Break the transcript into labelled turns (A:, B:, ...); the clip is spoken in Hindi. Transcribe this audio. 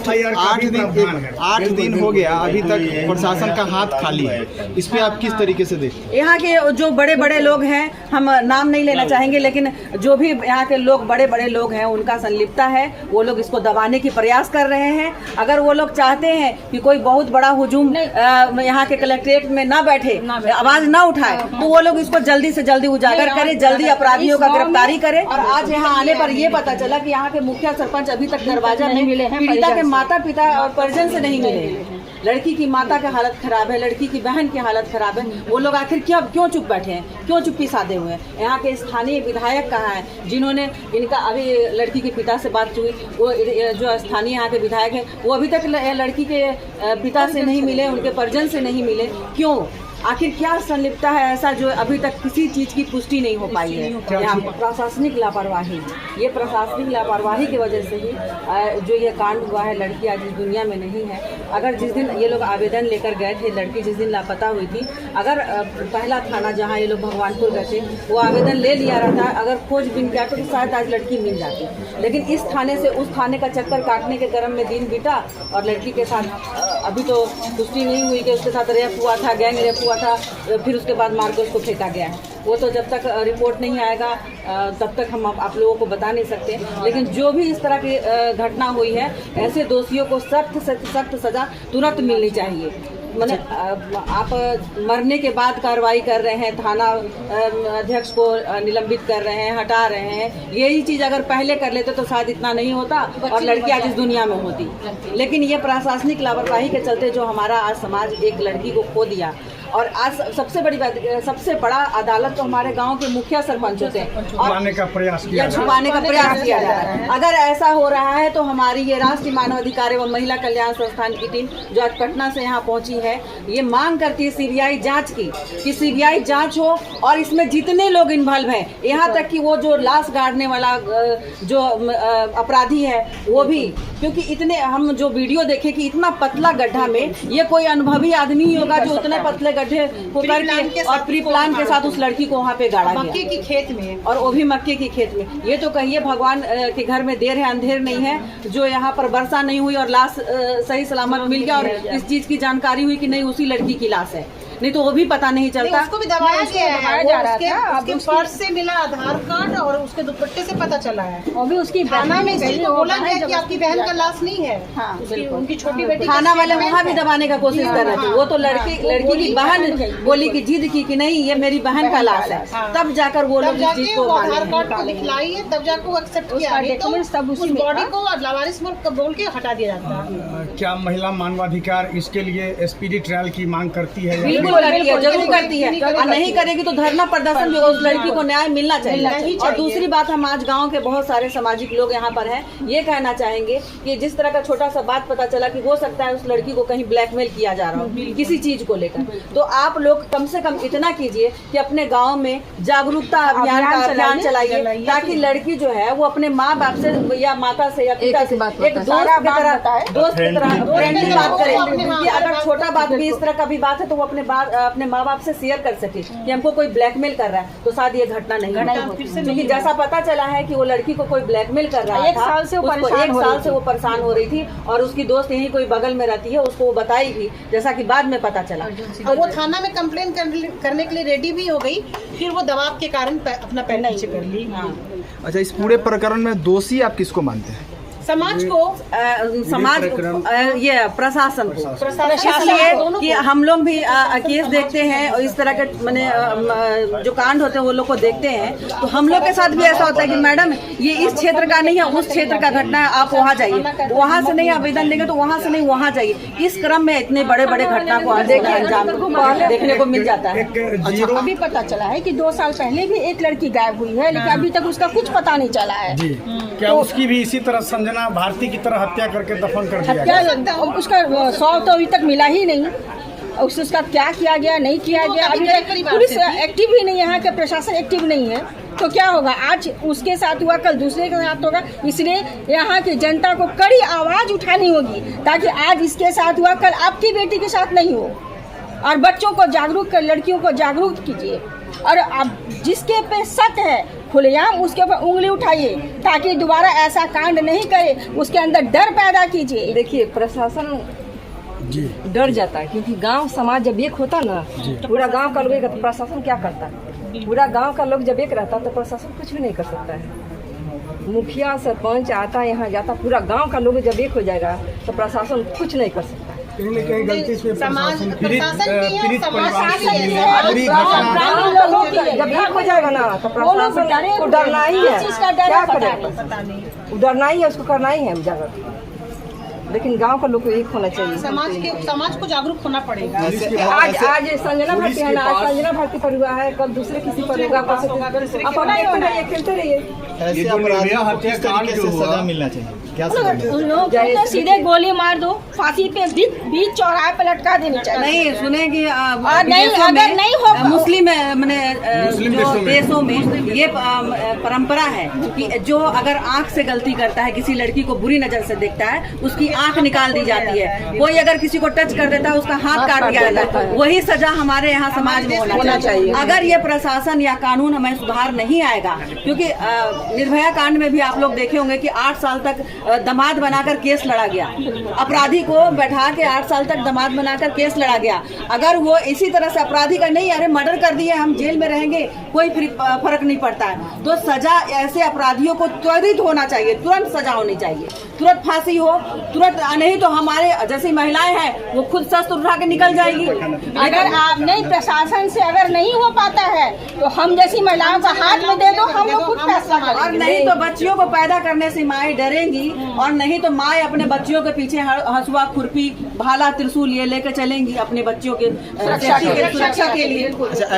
A: आठ दिन हो गया, अभी तक प्रशासन का हाथ खाली है। इस पे आप किस तरीके से देखते?
B: यहाँ के जो बड़े बड़े लोग हैं, हम नाम नहीं लेना चाहेंगे, लेकिन जो भी यहाँ के लोग बड़े बड़े लोग हैं उनका संलिप्तता है। वो लोग इसको दबाने की प्रयास कर रहे हैं। अगर वो लोग चाहते हैं कि कोई बहुत बड़ा हुजूम यहाँ के कलेक्ट्रेट में ना बैठे, आवाज ना उठाए, तो वो लोग इसको जल्दी से जल्दी उजागर करे, जल्दी अपराधियों का गिरफ्तारी करे। और आज यहाँ आने पर ये पता चला कि यहाँ के मुखिया सरपंच अभी तक दरवाजा नहीं मिले हैं, पीड़िता के माता पिता और परिजन से नहीं मिले। लड़की की माता की हालत खराब है, लड़की की बहन की हालत खराब है। वो लोग आखिर क्यों चुप बैठे हैं, क्यों चुप्पी साधे हुए हैं? यहाँ के स्थानीय विधायक कहाँ हैं, जिन्होंने इनका अभी लड़की के पिता से बात हुई, वो जो स्थानीय यहाँ के विधायक है वो अभी तक लड़की के पिता से नहीं मिले, उनके परिजन से नहीं मिले। क्यों? आखिर क्या संलिप्तता है ऐसा जो अभी तक किसी चीज की पुष्टि नहीं हो पाई है? यहाँ प्रशासनिक लापरवाही, ये प्रशासनिक लापरवाही की वजह से ही जो ये कांड हुआ है। लड़की आज इस दुनिया में नहीं है। अगर जिस दिन ये लोग आवेदन लेकर गए थे, लड़की जिस दिन लापता हुई थी, अगर पहला थाना जहाँ ये लोग भगवानपुर गए थे वो आवेदन ले लिया रहता, अगर खोजबीन किया तो शायद आज लड़की मिल जाती। लेकिन इस थाने से उस थाने का चक्कर काटने के क्रम में दिन बीता और लड़की के साथ अभी तो पुष्टि नहीं हुई कि उसके साथ रेप हुआ था, गैंग रेप हुआ था, फिर उसके बाद मार के उसको फेंका गया है। वो तो जब तक रिपोर्ट नहीं आएगा तब तक हम आप लोगों को बता नहीं सकते। लेकिन जो भी इस तरह की घटना हुई है, ऐसे दोषियों को सख्त सजा तुरंत मिलनी चाहिए। मतलब आप मरने के बाद कार्रवाई कर रहे हैं, थाना अध्यक्ष को निलंबित कर रहे हैं, हटा रहे हैं। यही चीज़ अगर पहले कर लेते तो शायद इतना नहीं होता और लड़की आज इस दुनिया में होती। लेकिन ये प्रशासनिक लापरवाही के चलते जो हमारा आज समाज एक लड़की को खो दिया। और आज सबसे बड़ी बात, सबसे बड़ा अदालत तो हमारे गांव के मुखिया सरपंच होते हैं और छुपाने का प्रयास किया जा रहा है। अगर ऐसा हो रहा है तो हमारी ये राष्ट्रीय मानवाधिकार एवं महिला कल्याण संस्थान की टीम जो आज पटना से यहाँ पहुंची है, ये मांग करती है सीबीआई जांच की, कि सीबीआई जांच हो और इसमें जितने लोग इन्वॉल्व हैं, यहाँ तक कि वो जो लाश गाड़ने वाला जो अपराधी है वो भी, क्योंकि इतने हम जो वीडियो देखे कि इतना पतला गड्ढा में ये कोई अनुभवी आदमी ही होगा जो उतने पतले गड्ढे को करके और प्री प्लान के साथ उस लड़की को वहाँ पे गाड़ा गया, मक्के की खेत में, और वो भी मक्के की खेत में। ये तो कहिए भगवान के घर में देर है अंधेर नहीं है, जो यहाँ पर वर्षा नहीं हुई और लाश सही सलामत मिल गया और इस चीज की जानकारी हुई कि नहीं उसी लड़की की लाश है, नहीं तो वो भी पता नहीं चलता।
C: उसको भी दबाया गया है, उसके पर्स से मिला आधार कार्ड और उसके दुपट्टे से पता चला है। और भी उसकी थाना में बोला गया कि आपकी बहन का लाश नहीं है। हाँ, उनकी छोटी बेटी।
B: थाना वाले वहाँ भी दबाने का कोशिश कर रहे थे। वो तो लड़की की बहन बोली कि जिद की कि नहीं ये मेरी बहन का लाश है, तब जाकर वो लोग इस चीज को
C: आधार कार्ड को दिखलाई है, तब जाकर वो एक्सेप्ट किया। उस बॉडी को लावारिस बोल के हटा दिया जाता है।
D: क्या महिला मानवाधिकार इसके लिए स्पीडी ट्रायल की मांग करती है?
B: करती है, जरूर करती है, और नहीं करेगी तो धरना प्रदर्शन भी, उस लड़की को न्याय मिलना चाहिए। और दूसरी बात, हम आज गांव के बहुत सारे सामाजिक लोग यहाँ पर हैं, ये कहना चाहेंगे कि जिस तरह का छोटा सा बात पता चला कि हो सकता है उस लड़की को कहीं ब्लैकमेल किया जा रहा हो किसी चीज को लेकर, तो आप लोग कम से कम इतना कीजिए कि अपने गाँव में जागरूकता अभियान चलाइए, ताकि लड़की जो है वो अपने माँ बाप से या माता से या पिता से एक दोस्त की तरह फ्रेंडली बात करे कि अगर छोटा बात भी इस तरह का भी बात है तो वो अपने माँ बाप से शेयर कर सके कि हमको कोई ब्लैकमेल कर रहा है, तो शायद ये घटना नहीं होती। क्योंकि जैसा पता चला है कि वो लड़की को कोई ब्लैकमेल कर रहा था, एक साल से वो परेशान हो रही थी और उसकी दोस्त यहीं कोई बगल में रहती है, उसको वो बताएगी, जैसा कि बाद में पता चला।
C: तो वो थाना में कंप्लेन करने के लिए रेडी भी हो गई, फिर वो दबाव के कारण अपना पैर नीचे कर ली।
A: अच्छा, इस पूरे प्रकरण में दोषी आप किसको मानते हैं?
B: समाज को, ये प्रशासन को, इसलिए कि हम लोग भी केस देखते हैं और इस तरह के मैंने जो कांड होते हैं वो लोग को देखते हैं, तो हम लोग के साथ भी ऐसा होता है कि मैडम ये इस क्षेत्र का नहीं है, उस क्षेत्र का घटना है, आप वहाँ जाइए, वहाँ से नहीं आवेदन लेंगे तो वहाँ से नहीं वहाँ जाइए। इस क्रम में इतने बड़े बड़े घटना को अंजाम देखने को मिल जाता है।
C: अच्छा, अभी पता चला है कि 2 साल पहले भी एक लड़की गायब हुई है, लेकिन अभी तक उसका कुछ पता नहीं चला है।
D: क्या उसकी भी इसी तरह संजना भारती की तरह हत्या करके दफन कर दिया?
C: उसका 100 तो अभी तक मिला ही नहीं। उसका क्या किया गया, नहीं किया गया, अभी तक पुलिस एक्टिव ही नहीं, यहाँ के प्रशासन एक्टिव नहीं है, तो क्या होगा? आज उसके साथ हुआ, कल दूसरे के साथ होगा। इसलिए यहाँ की जनता को कड़ी आवाज उठानी होगी, ताकि आज इसके साथ हुआ, कल आपकी बेटी के साथ नहीं हो। और बच्चों को जागरूक कर, लड़कियों को जागरूक कीजिए। और अब जिसके पे शक है खुलेआम उसके ऊपर उंगली उठाइए ताकि दोबारा ऐसा कांड नहीं करे, उसके अंदर डर पैदा कीजिए।
E: देखिए प्रशासन डर जाता है क्योंकि गांव समाज जब एक होता ना, पूरा गांव का लोग, तो प्रशासन क्या करता है? पूरा गांव का लोग जब एक रहता तो प्रशासन कुछ भी नहीं कर सकता है। मुखिया सरपंच आता यहाँ जाता, पूरा गांव का लोग जब एक हो जाएगा तो प्रशासन कुछ नहीं कर सकता।
D: कहीं न कहीं गलती से
F: प्रशासन की
D: पीड़ित
F: है,
D: परिवार
F: समाज
D: से
F: की
D: मिले
F: है।
D: पूरी घटना
E: जब एक हो जाएगा ना तो प्रशासन को डरना ही है,
C: चीज का डर
E: क्या
C: है, पता
E: करेगा? डरना ही है, उसको करना ही है उजागर। लेकिन गांव का लोग को एक होना चाहिए।
F: समाज को जागरूक होना पड़ेगा।
E: आज संजना भर्ती है ना, आज संजना भर्ती पर हुआ है, कल दूसरे किसी पर होगा, अपना खेलते रहिए।
A: ऐसे अपराधियों को किस तरीके से सजा मिलना चाहिए, क्या सजा मिलना
C: उन लोगों को तो सीधे गोली मार दो, फांसी पे बीच चौराहे पे लटका देनी चाहिए।
B: नहीं सुने कि
C: नहीं,
B: विदेशों
C: अगर
B: में,
C: नहीं हो-
B: मुस्लिम मैंने जो देशों में ये परंपरा है कि जो अगर आंख से गलती करता है, किसी लड़की को बुरी नजर से देखता है, उसकी आंख निकाल दी जाती है। कोई अगर किसी को टच कर देता है, उसका हाथ काट दिया जाता है। वही सजा हमारे यहाँ समाज में होना चाहिए। अगर ये प्रशासन या कानून हमें सुधार नहीं आएगा, क्योंकि निर्भया कांड में भी आप लोग देखे होंगे कि 8 साल तक दामाद बनाकर केस लड़ा गया, अपराधी को बैठा के 8 साल तक दामाद बनाकर केस लड़ा गया। अगर वो इसी तरह से अपराधी का नहीं, अरे मर्डर कर दिए हम जेल में रहेंगे, कोई फर्क नहीं पड़ता है। तो सजा ऐसे अपराधियों को त्वरित होना चाहिए, तुरंत सजा होनी चाहिए, तुरंत फांसी हो, तुरंत। नहीं तो हमारे जैसी महिलाएं हैं वो खुद शस्त्र उठा के निकल जाएगी।
C: अगर आप नहीं, प्रशासन से अगर नहीं हो पाता है तो हम जैसी महिलाओं का हाथ में दे दो, हम लोग खुद फैसला
B: और
C: करेंगे।
B: नहीं तो बच्चियों को पैदा करने से माएँ डरेंगी, और नहीं तो माएँ अपने बच्चियों के पीछे हंसुआ, खुरपी, भाला, त्रिशूल ये लेकर चलेंगी अपने बच्चों के सुरक्षा के लिए।
A: अच्छा